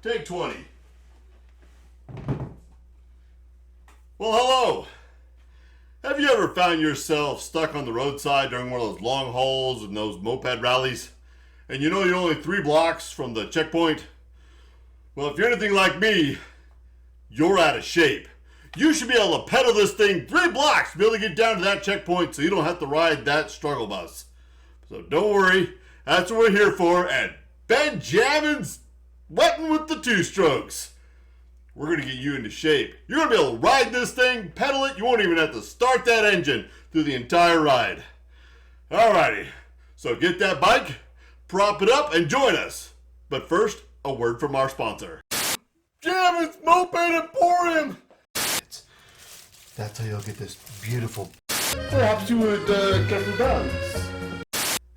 Take 20. Well, hello. Have you ever found yourself stuck on the roadside during one of those long hauls and those moped rallies? And you know you're only 3 blocks from the checkpoint? Well, if you're anything like me, you're out of shape. You should be able to pedal this thing 3 blocks to be able to get down to that checkpoint so you don't have to ride that struggle bus. So don't worry, that's what we're here for at Jamin's Wetting with the 2 Strokes. We're going to get you into shape. You're going to be able to ride this thing, pedal it. You won't even have to start that engine through the entire ride. Alrighty, so get that bike, prop it up, and join us. But first, a word from our sponsor. Jamin's Moped Emporium! That's how you'll get this beautiful... Perhaps you would get the dance.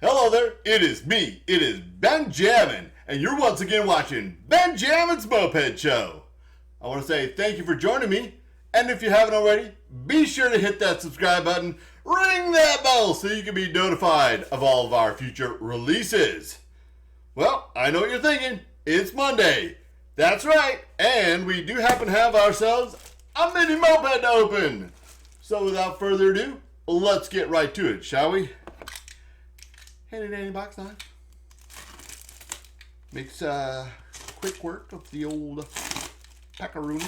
Hello there, it is me. It is Jamin, and you're once again watching Jamin's Moped Show. I want to say thank you for joining me, and if you haven't already, be sure to hit that subscribe button, ring that bell so you can be notified of all of our future releases. Well, I know what you're thinking. It's Monday. That's right, and we do happen to have ourselves a mini moped to open. So without further ado, let's get right to it, shall we? Handy dandy box knife. Makes quick work of the old packaroonie.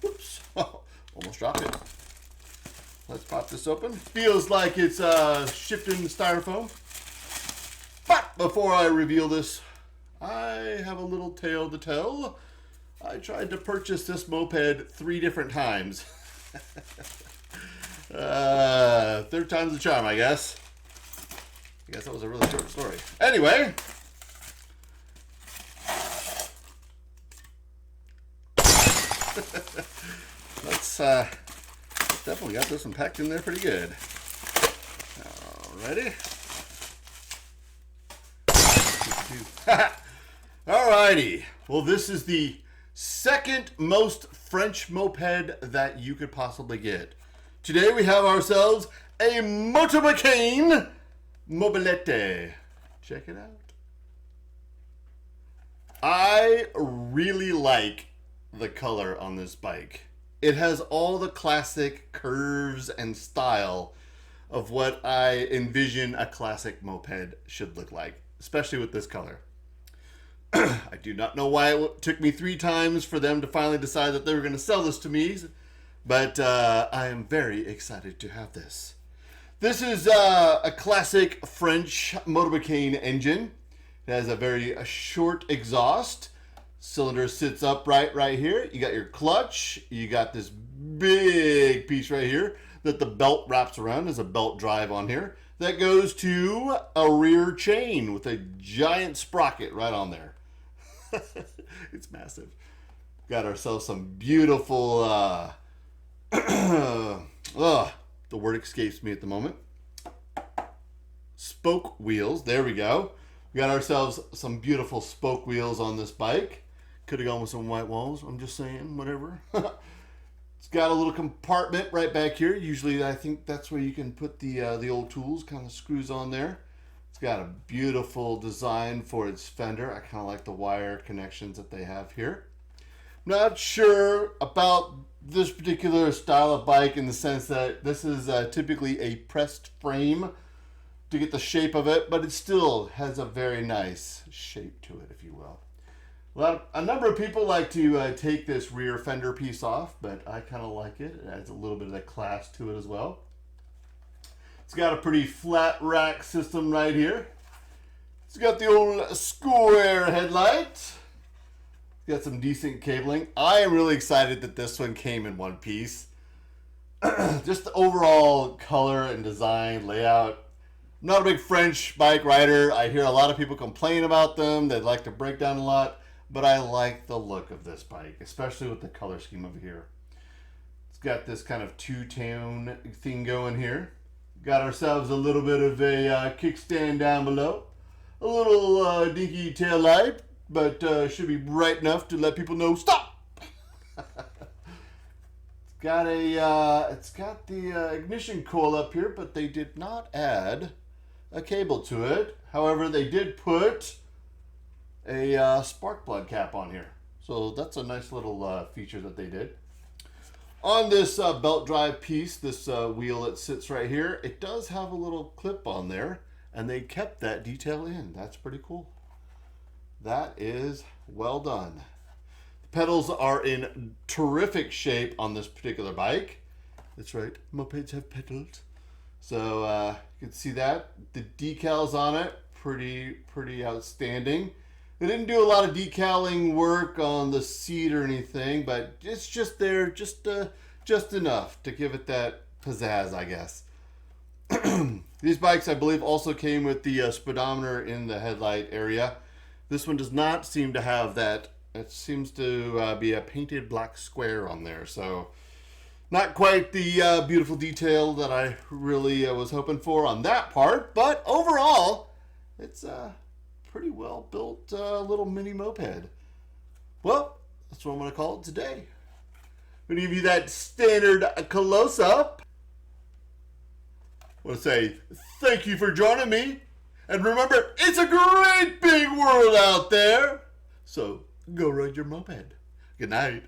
Whoops, almost dropped it. Let's pop this open. Feels like it's shifting styrofoam. But before I reveal this, I have a little tale to tell. I tried to purchase this moped 3 different times. Third time's the charm, I guess. I guess that was a really short story. Anyway. Let's definitely got this one packed in there pretty good. Alrighty. Alrighty. Well, this is the second most French moped that you could possibly get. Today we have ourselves a Moped Mobilette. Check it out. I really like the color on this bike. It has all the classic curves and style of what I envision a classic moped should look like, especially with this color. I do not know why it took me 3 times for them to finally decide that they were going to sell this to me, but I am very excited to have this. This is a classic French motorbike engine. It has a very short exhaust. Cylinder sits upright right here. You got your clutch. You got this big piece right here that the belt wraps around. There's a belt drive on here that goes to a rear chain with a giant sprocket right on there. It's massive. Got ourselves some beautiful the word escapes me at the moment. Spoke wheels. There we go. We got ourselves some beautiful spoke wheels on this bike. Could have gone with some white walls. I'm just saying, whatever. It's got a little compartment right back here. Usually, I think that's where you can put the old tools. Kind of screws on there. It's got a beautiful design for its fender. I kind of like the wire connections that they have here. Not sure about this particular style of bike in the sense that this is typically a pressed frame to get the shape of it, but it still has a very nice shape to it, if you will. A number of people like to take this rear fender piece off, but I kind of like it. It adds a little bit of that class to it as well. It's got a pretty flat rack system right here. It's got the old square headlight. It's got some decent cabling. I am really excited that this one came in one piece. Just the overall color and design, layout. I'm not a big French bike rider. I hear a lot of people complain about them. They like to break down a lot. But I like the look of this bike, especially with the color scheme over here. It's got this kind of 2-tone thing going here. Got ourselves a little bit of a kickstand down below. A little dinky tail light, but should be bright enough to let people know, stop! It's got the ignition coil up here, but they did not add a cable to it. However, they did put a spark plug cap on here. So that's a nice little feature that they did. On this belt drive piece, this wheel that sits right here, it does have a little clip on there, and they kept that detail in. That's pretty cool. That is well done. The pedals are in terrific shape on this particular bike. That's right, mopeds have pedals. So you can see that. The decals on it, pretty outstanding. They didn't do a lot of decaling work on the seat or anything, but it's just there, just enough to give it that pizzazz, I guess. These bikes, I believe, also came with the speedometer in the headlight area. This one does not seem to have that. It seems to be a painted black square on there, so not quite the beautiful detail that I really was hoping for on that part, but overall, it's pretty well built little mini moped. Well, that's what I'm going to call it today. I'm going to give you that standard close-up. I want to say thank you for joining me. And remember, it's a great big world out there. So go ride your moped. Good night.